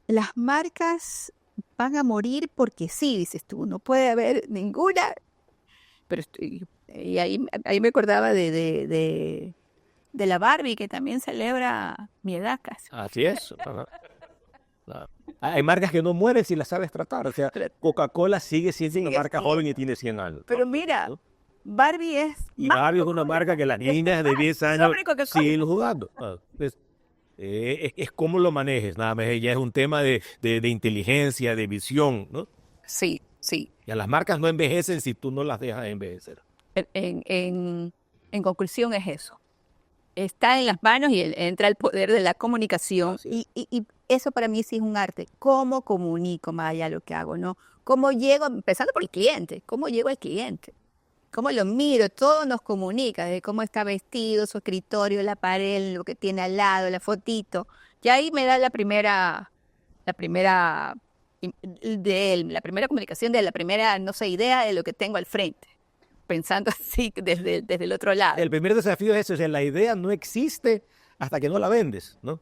las marcas van a morir porque sí, dices tú, no puede haber ninguna, pero y ahí me acordaba de la Barbie, que también celebra mi edad casi. Así es. Hay marcas que no mueren si las sabes tratar. O sea, Coca-Cola sigue siendo una marca joven y tiene 100 años. Pero mira, ¿no? Barbie es... Y Barbie es una marca que las niñas de 10 años siguen jugando. Es cómo lo manejes, nada más. Ya es un tema de inteligencia, de visión, ¿no? Sí, sí. Y a las marcas no envejecen si tú no las dejas envejecer. En conclusión es eso. Está en las manos y entra el poder de la comunicación. Y eso para mí sí es un arte. ¿Cómo comunico más allá de lo que hago, no? ¿Cómo llego, empezando por el cliente? ¿Cómo llego al cliente? ¿Cómo lo miro? Todo nos comunica, de cómo está vestido, su escritorio, la pared, lo que tiene al lado, la fotito. Y ahí me da la primera de él, la primera comunicación de él, la primera, no sé, idea de lo que tengo al frente. Pensando así desde el otro lado. El primer desafío es ese, o sea, la idea no existe hasta que no la vendes, ¿no?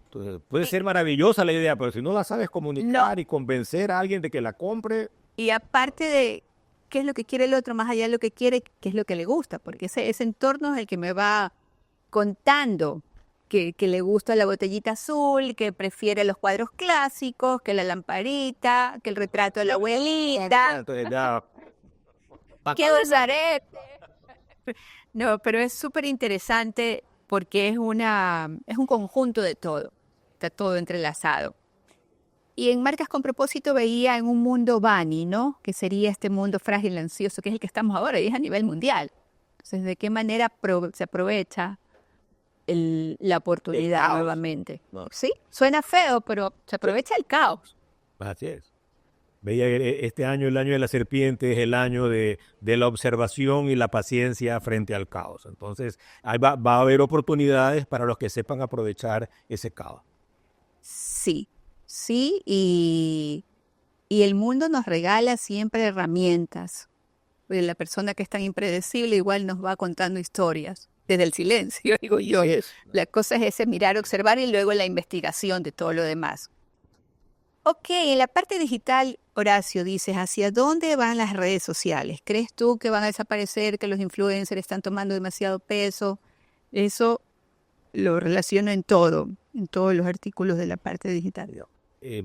Entonces, puede ser maravillosa la idea, pero si no la sabes comunicar y convencer a alguien de que la compre... Y aparte de qué es lo que quiere el otro, más allá de lo que quiere, qué es lo que le gusta, porque ese entorno es el que me va contando que le gusta la botellita azul, que prefiere los cuadros clásicos, que la lamparita, que el retrato de la abuelita. Entonces ya... ¡Qué gozarete! No, pero es súper interesante porque es un conjunto de todo. Está todo entrelazado. Y en Marcas con Propósito veía en un mundo Bunny, ¿no? Que sería este mundo frágil, ansioso, que es el que estamos ahora y es a nivel mundial. Entonces, ¿de qué manera se aprovecha la oportunidad nuevamente? No. Sí, suena feo, pero se aprovecha el caos. Así es. Veía este año, el año de la serpiente, es el año de la observación y la paciencia frente al caos. Entonces, ahí va a haber oportunidades para los que sepan aprovechar ese caos. Sí, sí, y el mundo nos regala siempre herramientas. Porque la persona que es tan impredecible igual nos va contando historias, desde el silencio, digo yo. La cosa es ese mirar, observar y luego la investigación de todo lo demás. Ok, en la parte digital, Horacio, dices, ¿hacia dónde van las redes sociales? ¿Crees tú que van a desaparecer, que los influencers están tomando demasiado peso? Eso lo relaciono en todos los artículos de la parte digital. Eh,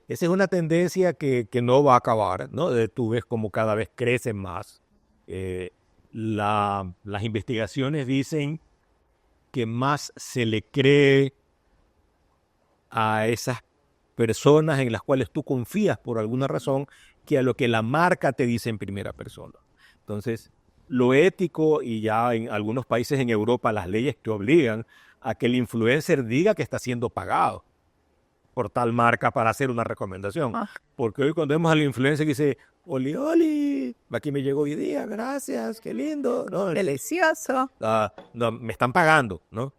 Esa es una tendencia que no va a acabar, ¿no? Tú ves como cada vez crecen más. Las investigaciones dicen que más se le cree a esas personas en las cuales tú confías por alguna razón que a lo que la marca te dice en primera persona. Entonces, lo ético, y ya en algunos países en Europa las leyes te obligan a que el influencer diga que está siendo pagado por tal marca para hacer una recomendación. Porque hoy cuando vemos al influencer que dice, oli, oli, aquí me llegó hoy día, gracias, qué lindo. No, Delicioso. no, me están pagando, ¿no?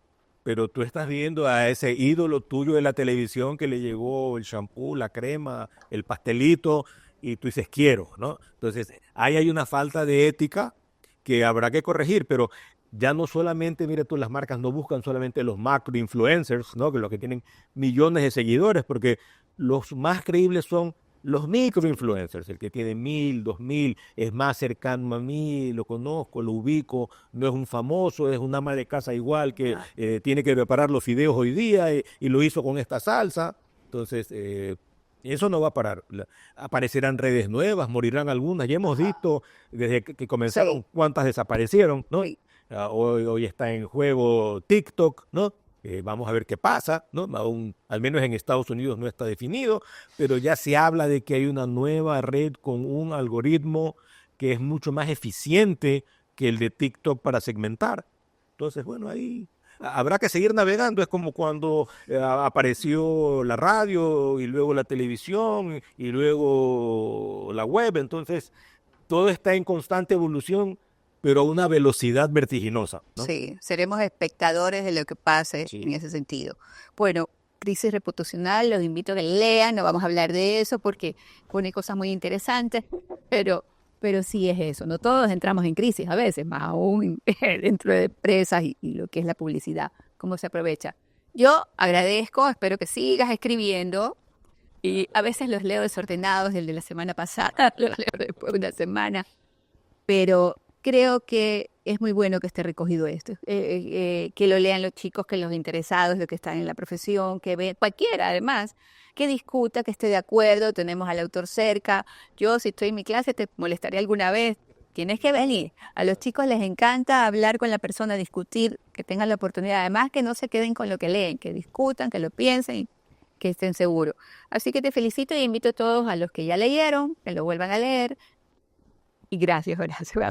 Pero tú estás viendo a ese ídolo tuyo de la televisión que le llegó el shampoo, la crema, el pastelito, y tú dices, quiero, ¿no? Entonces, ahí hay una falta de ética que habrá que corregir, pero ya no solamente, mira tú, las marcas no buscan solamente los macro influencers, ¿no? Que los que tienen millones de seguidores, porque los más creíbles son los micro influencers, el que tiene 1,000, 2,000, es más cercano a mí, lo conozco, lo ubico, no es un famoso, es una ama de casa igual que tiene que preparar los fideos hoy día y lo hizo con esta salsa. Entonces, eso no va a parar. Aparecerán redes nuevas, morirán algunas. Ya hemos visto desde que comenzaron Sí. cuántas desaparecieron, ¿no? Sí. Hoy está en juego TikTok, ¿no? Vamos a ver qué pasa, ¿no? Aún, al menos en Estados Unidos no está definido, pero ya se habla de que hay una nueva red con un algoritmo que es mucho más eficiente que el de TikTok para segmentar. Entonces, bueno, ahí habrá que seguir navegando. Es como cuando apareció la radio y luego la televisión y luego la web. Entonces, todo está en constante evolución, pero a una velocidad vertiginosa, ¿no? Sí, seremos espectadores de lo que pase Sí. en ese sentido. Bueno, crisis reputacional, los invito a que lean, no vamos a hablar de eso porque pone cosas muy interesantes, pero sí es eso, no todos entramos en crisis a veces, más aún dentro de empresas y lo que es la publicidad, cómo se aprovecha. Yo agradezco, espero que sigas escribiendo y a veces los leo desordenados, el de la semana pasada, los leo después de una semana, pero creo que es muy bueno que esté recogido esto, que lo lean los chicos, que los interesados, los que están en la profesión, que vean, cualquiera además, que discuta, que esté de acuerdo, tenemos al autor cerca. Yo, si estoy en mi clase, te molestaré alguna vez. Tienes que venir. A los chicos les encanta hablar con la persona, discutir, que tengan la oportunidad. Además, que no se queden con lo que leen, que discutan, que lo piensen y que estén seguros. Así que te felicito y invito a todos a los que ya leyeron, que lo vuelvan a leer. Y gracias, Horacio.